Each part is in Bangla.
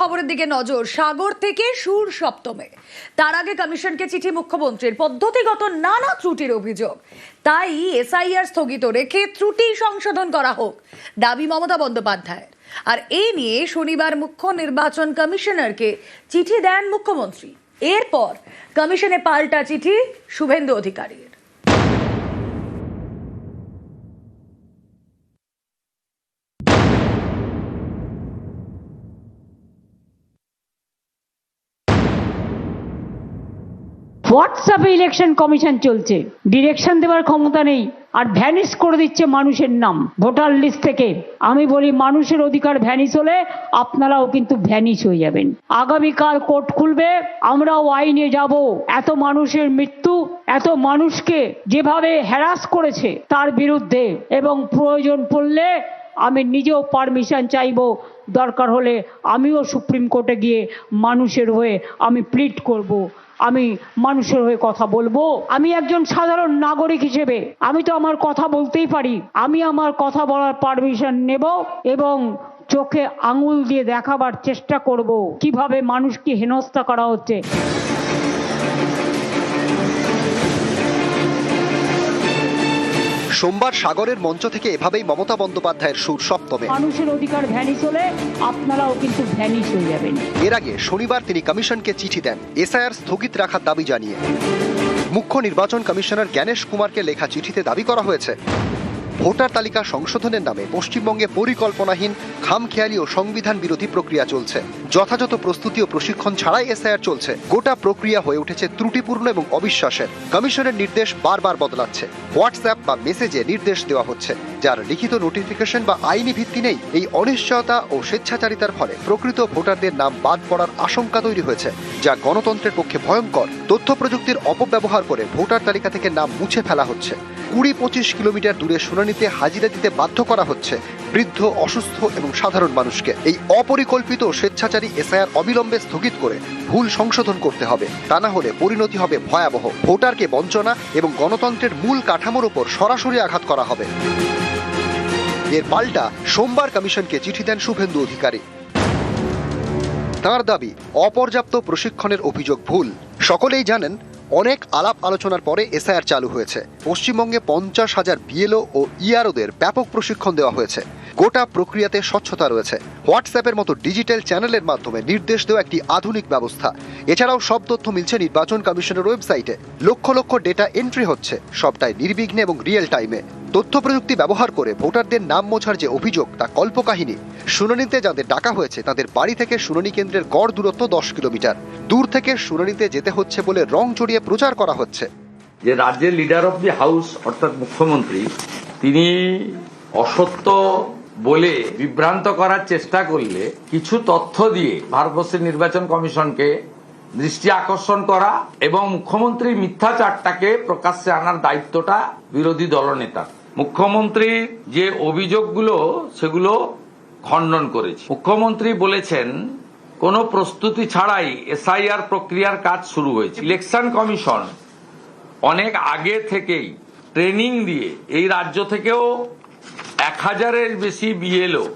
খবরের দিকে নজর, সাগর থেকে সুর সপ্তমে। তার আগে কমিশনকে চিঠি মুখ্যমন্ত্রীর, পদ্ধতিগত নানা ত্রুটির অভিযোগ। তাই এসআইআর স্থগিত রেখে ত্রুটি সংশোধন করা হোক দাবি মমতা বন্দ্যোপাধ্যায়ের। আর এই নিয়ে শনিবার মুখ্য নির্বাচন কমিশনারকে চিঠি দেন মুখ্যমন্ত্রী। এরপর কমিশনে পাল্টা চিঠি শুভেন্দু অধিকারীর। হোয়াটসঅ্যাপে ইলেকশন কমিশন চলছে, ডিরেকশন দেওয়ার ক্ষমতা নেই, আর ভ্যানিশ করে দিচ্ছে মানুষের নাম ভোটার লিস্ট থেকে। আমি বলি, মানুষের অধিকার ভ্যানিশ হলে আপনারাও কিন্তু ভ্যানিশ হয়ে যাবেন। আগামীকাল কোর্ট খুলবে, আমরাও আইনে যাব। এত মানুষের মৃত্যু, এত মানুষকে যেভাবে হ্যারাস করেছে তার বিরুদ্ধে, এবং প্রয়োজন পড়লে আমি নিজেও পারমিশন চাইবো। দরকার হলে আমিও সুপ্রিম কোর্টে গিয়ে মানুষের হয়ে আমি প্লিড করব। আমি মানুষের হয়ে কথা বলবো। আমি একজন সাধারণ নাগরিক হিসেবে আমি তো আমার কথা বলতেই পারি। আমি আমার কথা বলার পারমিশন নেব এবং চোখে আঙুল দিয়ে দেখাবার চেষ্টা করব কিভাবে মানুষকে হেনস্থা করা হচ্ছে। সোমবার সাগরের মঞ্চ থেকে এভাবেই মমতা বন্দ্যোপাধ্যায়ের সুর সপ্তমে। মানুষের অধিকার ভ্যানিশ হলে আপনারাও কিন্তু ভ্যানিশ হয়ে যাবেন। এর আগে শনিবার তিনি কমিশনকে চিঠি দেন এসআইআর স্থগিত রাখার দাবি জানিয়ে। মুখ্য নির্বাচন কমিশনার জ্ঞানেশ কুমারকে লেখা চিঠিতে দাবি করা হয়েছে, ভোটার তালিকা সংশোধনের নামে পশ্চিমবঙ্গে পরিকল্পনাহীন, খামখেয়ালি ও সংবিধান বিরোধী প্রক্রিয়া চলছে। যথাযথ প্রস্তুতি ও প্রশিক্ষণ ছাড়াই এসআইআর চলছে। গোটা প্রক্রিয়া হয়ে উঠেছে ত্রুটিপূর্ণ এবং অবিশ্বাসের। কমিশনের নির্দেশ বারবার বদলাচ্ছে। হোয়াটসঅ্যাপ বা মেসেজে নির্দেশ দেওয়া হচ্ছে, যার লিখিত নোটিফিকেশন বা আইনি ভিত্তি নেই। এই অনিশ্চয়তা ও স্বেচ্ছাচারিতার ফলে প্রকৃত ভোটারদের নাম বাদ পড়ার আশঙ্কা তৈরি হয়েছে, যা গণতন্ত্রের পক্ষে ভয়ঙ্কর। তথ্য প্রযুক্তির অপব্যবহার করে ভোটার তালিকা থেকে নাম মুছে ফেলা হচ্ছে। 20-25 কিলোমিটার দূরে শুনানিতে হাজিরা দিতে বাধ্য করা হচ্ছে বৃদ্ধ, অসুস্থ এবং সাধারণ মানুষকে। এই অপরিকল্পিত স্বেচ্ছাচারী এসআইআর অবিলম্বে স্থগিত করে ভুল সংশোধন করতে হবে। তা না হলে পরিণতি হবে ভয়াবহ। ভোটারকে বঞ্চনা এবং গণতন্ত্রের মূল কাঠামোর উপর সরাসরি আঘাত করা হবে। এর পাল্টা সোমবার কমিশনকে চিঠি দেন শুভেন্দু অধিকারী। তাঁর দাবি, অপর্যাপ্ত প্রশিক্ষণের অভিযোগ ভুল। সকলেই জানেন, অনেক আলাপ আলোচনার পরে এসআইআর চালু হয়েছে। পশ্চিমবঙ্গে 50,000 বিএলও ও ইআরওদের ব্যাপক প্রশিক্ষণ দেওয়া হয়েছে। গোটা প্রক্রিয়াতে স্বচ্ছতা রয়েছে। হোয়াটসঅ্যাপের মতো ডিজিটাল চ্যানেলের মাধ্যমে নির্দেশ দেওয়া একটি আধুনিক ব্যবস্থা। এছাড়াও সব তথ্য মিলছে নির্বাচন কমিশনের ওয়েবসাইটে। লক্ষ লক্ষ ডেটা এন্ট্রি হচ্ছে, সবটাই নির্বিঘ্নে এবং রিয়েল টাইমে। তথ্য প্রযুক্তি ব্যবহার করে ভোটারদের নাম মোছার যে অভিযোগ, তা কল্পকাহিনী। শুনানিতে যাদের ডাকা হয়েছে তাদের বাড়ি থেকে শুনানি কেন্দ্রের গড় দূরত্ব 10 কিলোমিটার। দূর থেকে শুনানিতে যেতে হচ্ছে বলে রং চড়িয়ে প্রচার করা হচ্ছে। যে রাজ্যের লিডার অফ দি হাউস অর্থাৎ মুখ্যমন্ত্রী, তিনি অসত্য বলে বিভ্রান্ত করার চেষ্টা করলে কিছু তথ্য দিয়ে ভারতবর্ষের নির্বাচন কমিশনকে দৃষ্টি আকর্ষণ করা এবং মুখ্যমন্ত্রীর মিথ্যাচারটাকে প্রকাশ্যে আনার দায়িত্বটা বিরোধী দলনেতা। মুখ্যমন্ত্রীর যে অভিযোগগুলো সেগুলো খণ্ডন করেছে। মুখ্যমন্ত্রী বলেছেন, কোনো প্রস্তুতি ছাড়াই এসআইআর প্রক্রিয়ার কাজ শুরু হয়েছে। ইলেকশন কমিশন অনেক আগে থেকেই ট্রেনিং দিয়ে এই রাজ্য থেকেও 1000-এর বেশি বিএলও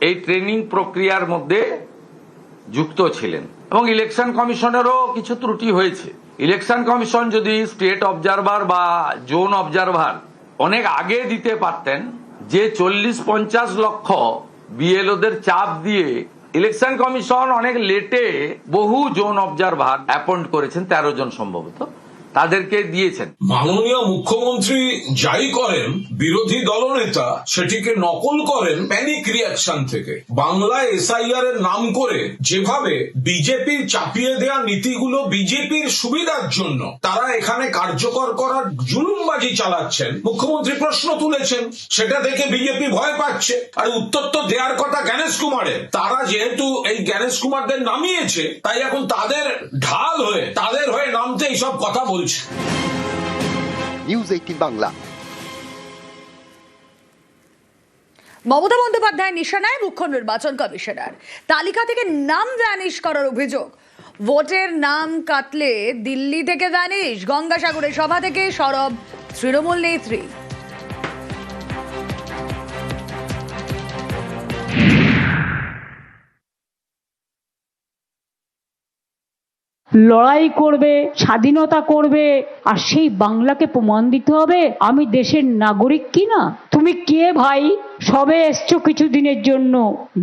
এই ট্রেনিং প্রক্রিয়ার মধ্যে যুক্ত ছিলেন এবং ইলেকশন কমিশনেরও কিছু ত্রুটি হয়েছে। ইলেকশন কমিশন যদি স্টেট অবজারভার বা জোন অবজারভার অনেক আগে দিতে পারতেন, যে 40-50 লক্ষ বিএলওদের চাপ দিয়ে ইলেকশন কমিশন অনেক লেটে বহু জোন অবজারভার অ্যাপয়েন্ট করেছেন, 13 জন সম্ভবত, তাদেরকে দিয়েছেন। মাননীয় মুখ্যমন্ত্রী যাই করেন, বিরোধী দলনেতা সেটিকে নকল করেন প্যানিক রিয়াকশন থেকে। বাংলায় এসআইআর এর নাম করে যেভাবে বিজেপির চাপিয়ে দেওয়া নীতিগুলো বিজেপির সুবিধার জন্য তারা এখানে কার্যকর করার জুলুমবাজি চালাচ্ছেন, মুখ্যমন্ত্রী প্রশ্ন তুলেছেন, সেটা দেখে বিজেপি ভয় পাচ্ছে। আর উত্তর তো দেওয়ার কথা জ্ঞানেশ কুমারের। তারা যেহেতু এই জ্ঞানেশ কুমারদের নামিয়েছে, তাই এখন তাদের ঢাল হয়ে, তাদের হয়ে নামতে এইসব কথা বলছে। নিউজ 18 বাংলা। মমতা বন্দ্যোপাধ্যায় নিশানায় মুখ্য নির্বাচন কমিশনার। তালিকা থেকে নাম ভ্যানিশ করার অভিযোগ। ভোটের নাম কাটলে দিল্লি থেকে ভ্যানিশ। গঙ্গাসাগরের সভা থেকে সরব তৃণমূল নেত্রী। লড়াই করবে, স্বাধীনতা করবে, আর সেই বাংলাকে প্রমাণ দিতে হবে আমি দেশের নাগরিক কিনা। তুমি কে ভাই? সবে এসছো কিছুদিনের জন্য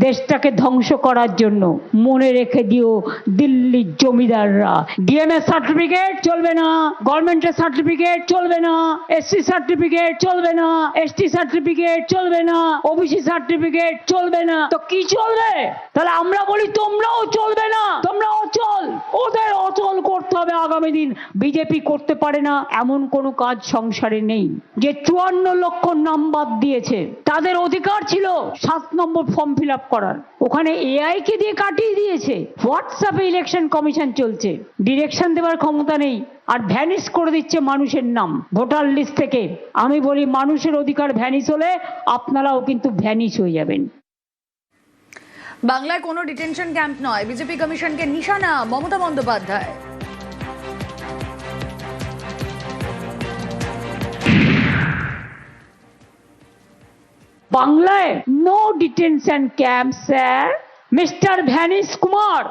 দেশটাকে ধ্বংস করার জন্য। মনে রেখে দিও দিল্লির জমিদাররা, ডিএমএস সার্টিফিকেট চলবে না, গভর্নমেন্টের সার্টিফিকেট চলবে না, এসসি সার্টিফিকেট চলবে না, এসটি সার্টিফিকেট চলবে না, ওবিসি সার্টিফিকেট চলবে না, তো কি চলবে? তাহলে আমরা বলি তোমরাও চলবে না, তোমরা অচল। ওদের অচল করতে হবে আগামী দিন। বিজেপি করতে পারে না এমন কোনো কাজ সংসারে নেই। যে 54 লক্ষ নাম বাদ দিয়েছে তাদের অধিকার ছিল 7 নম্বর ফর্ম ফিল আপ করার, ওখানে এআই কে দিয়ে কাটিয়ে দিয়েছে। হোয়াটসঅ্যাপে ইলেকশন কমিশন চলছে, ডিরেকশন দেওয়ার ক্ষমতা নেই, আর ভ্যানিশ করে দিচ্ছে মানুষের নাম ভোটার লিস্ট থেকে। আমি বলি মানুষের অধিকার ভ্যানিশ হলে আপনারাও কিন্তু ভ্যানিশ হয়ে যাবেন। বাংলায় কোনো ডিটেনশন ক্যাম্প নয়, বিজেপি কমিশনকে নিশানা মমতা বন্দ্যোপাধ্যায়। বাংলায় no detention camp sir, mister vanish Kumar,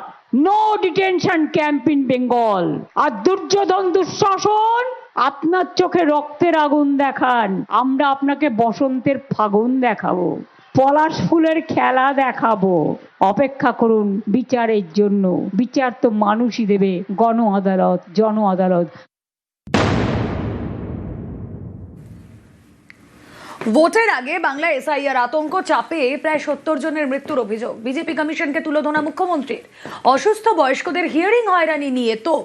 no detention camp in Bengal. আর দুর্যোধন দুঃশাসন আপনার চোখে রক্তের আগুন দেখান, আমরা আপনাকে বসন্তের ফাগুন দেখাবো, পলাশ ফুলের খেলা দেখাবো। অপেক্ষা করুন বিচারের জন্য। বিচার তো মানুষই দেবে, গণ আদালত, জন আদালত। ভোটের আগে বাংলায় এসআইআর আতঙ্ক, চাপে প্রায় 70 জনের মৃত্যুর অভিযোগ। বিজেপি কমিশনকে তুলোধনা মুখ্যমন্ত্রীর। অসুস্থ বয়স্কদের হিয়ারিং হয়রানি নিয়ে তো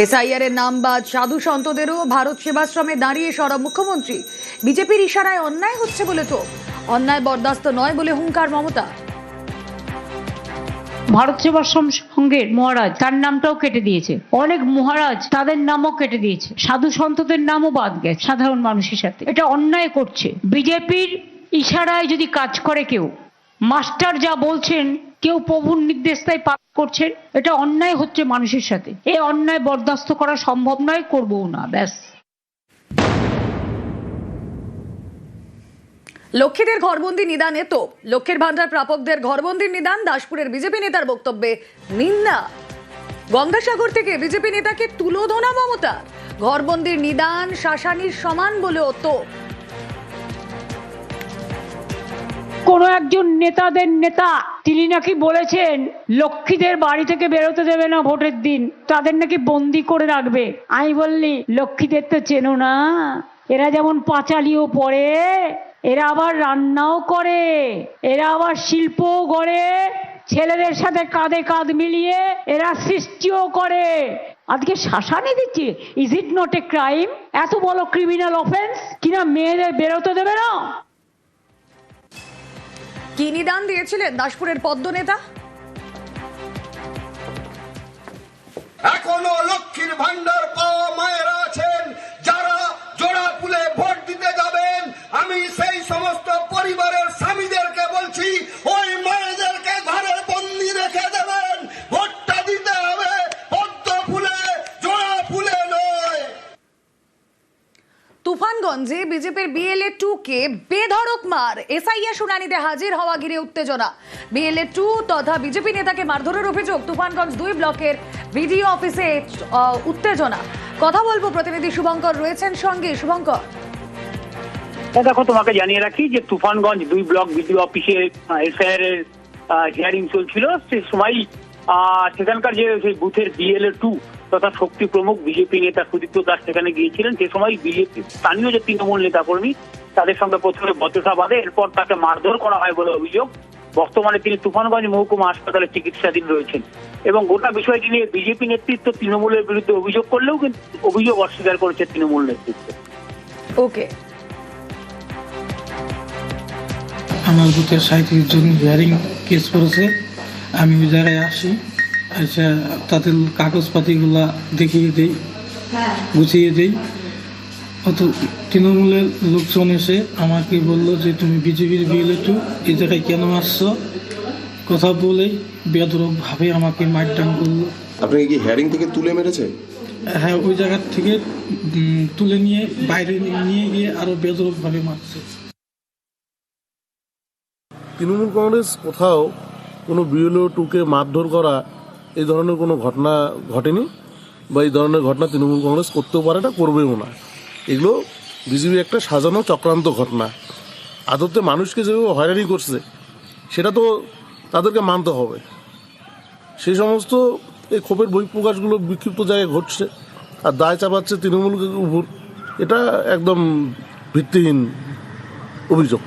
এসআইআর এর নাম বাদ সাধু সন্তদেরও ভারত সেবাশ্রমে দাঁড়িয়ে সরব মুখ্যমন্ত্রী। বিজেপির ইশারায় অন্যায় হচ্ছে বলে তো অন্যায় বরদাস্ত নয় বলে হুঙ্কার মমতা। ভারত সেবাশ্রম সংঘের মহারাজ তার নামটাও কেটে দিয়েছে, অনেক মহারাজ তাদের নামও কেটে দিয়েছে, সাধু সন্তদের নামও বাদ গেছে সাধারণ মানুষের সাথে। এটা অন্যায় করছে। বিজেপির ইশারায় যদি কাজ করে কেউ, মাস্টার যা বলছেন কেউ প্রভুর নির্দেশ তাই পালন করছেন, এটা অন্যায় হচ্ছে মানুষের সাথে। এই অন্যায় বরদাস্ত করা সম্ভব নয়, করবও না, ব্যাস। লক্ষ্মীদের ঘরবন্দি নিদানে তো লক্ষ্মীর ভান্ডার প্রাপকদের ঘরবন্দির নিদান, দাসপুরের বিজেপি নেতার বক্তব্যে নিন্দা। গঙ্গাসাগর থেকে বিজেপি নেতাকে তুলোধনা মমতা। ঘরবন্দির নিদান শাসানির সমান বলেও তো কোন একজন নেতাদের নেতা তিনি নাকি বলেছেন লক্ষ্মীদের বাড়ি থেকে বেরোতে দেবে না ভোটের দিন, তাদের নাকি বন্দি করে রাখবে। আমি বললি লক্ষ্মীদের তো চেনো না, এরা যেমন পাঁচালিও পড়ে, এরা আবার রান্নাও করে, এরা আবার শিল্পও গড়ে, ছেলেদের সাথে কাঁধে কাঁধ মিলিয়ে এরা সৃষ্টিও করে। আজকে শাসানি দিচ্ছে, is it not a crime? এত বড় ক্রিমিনাল অফেন্স কিনা মেয়েদের বেরোতে দেবে না? কি নিদান দিয়েছিলেন দাসপুরের পদ্ম নেতা? এখনো লক্ষ্মীর ভান্ডার পাওয়া মায়েরা আছেন যারা জোড়া ফুলে ভোট দিতে যাবেন। আমি সেই সমস্ত পরিবারের স্বামীদেরকে বলছি, ওই মায়েদেরকে ঘরের বন্দি রেখে দেবেন। ভোটটা দিতে হবে পদ্ম ফুলে, জোড়া ফুলে নয়। তুফানগঞ্জে বিজেপির বিএলএ 2 কে বেধড়ক মার, এসআইআর শুনানিতে হাজির হওয়া ঘিরে উত্তেজনা। বিএলএ 2 তথা বিজেপি নেতাকে মারধরের অভিযোগ। তুফানগঞ্জ 2 ব্লকের ভিডিও অফিসে উত্তেজনা। কথা বলবো, প্রতিনিধি শুভঙ্কর রয়েছেন সঙ্গে। শুভঙ্কর, দেখো তোমাকে জানিয়ে রাখি যে তুফানগঞ্জ 2 ব্লক ভিডিও অফিসে এসআইআর এর হিয়ারিং চলছিল। সে সময় সেখানকার যে সেই বুথের বিএলএ 2 তথা শক্তি প্রমুখ বিজেপি নেতা সুদীপ্ত দাস সেখানে গিয়েছিলেন। সে সময় বিজেপি স্থানীয় যে তৃণমূল নেতা কর্মী তাদের সঙ্গে প্রথমে বচসা বাঁধে, এরপর তাকে মারধর করা হয় বলে অভিযোগ। বর্তমানে তিনি তুফানগঞ্জ মহকুমা হাসপাতালে চিকিৎসাধীন রয়েছেন এবং গোটা বিষয়টি নিয়ে বিজেপি নেতৃত্ব তৃণমূলের বিরুদ্ধে অভিযোগ করলেও কিন্তু অভিযোগ অস্বীকার করেছে তৃণমূল নেতৃত্ব। ওকে, আমার বুথের 37 জন হিয়ারিং কেস করেছে। আমি ওই জায়গায় আসি, আচ্ছা তাদের কাগজপাতিগুলা দেখিয়ে দিই, গুছিয়ে দিই। অত তৃণমূলের লোকজন এসে আমাকে বললো যে তুমি বিজেপির বিএলএ 2 এই জায়গায় কেন আসছো, কথা বলেই বেধড়কভাবে আমাকে মারধর করলো। আপনাকে কি হেয়ারিং থেকে তুলে মেরেছে? হ্যাঁ, ওই জায়গা থেকে তুলে নিয়ে বাইরে নিয়ে গিয়ে আরো বেদরকভাবে মারছে। তৃণমূল কংগ্রেস কোথাও কোনো বিএলও টুকে মারধর করা এই ধরনের কোনো ঘটনা ঘটেনি, বা এই ধরনের ঘটনা তৃণমূল কংগ্রেস করতেও পারে না, করবেও না। এগুলো বিজেপি একটা সাজানো চক্রান্ত ঘটনা। আদতে মানুষকে যেভাবে হয়রানি করছে সেটা তো তাদেরকে মানতে হবে। সেই সমস্ত এই ক্ষোভের বহিঃপ্রকাশগুলো বিক্ষিপ্ত জায়গায় ঘটছে, আর দায় চাপাচ্ছে তৃণমূলের উপর। এটা একদম ভিত্তিহীন অভিযোগ।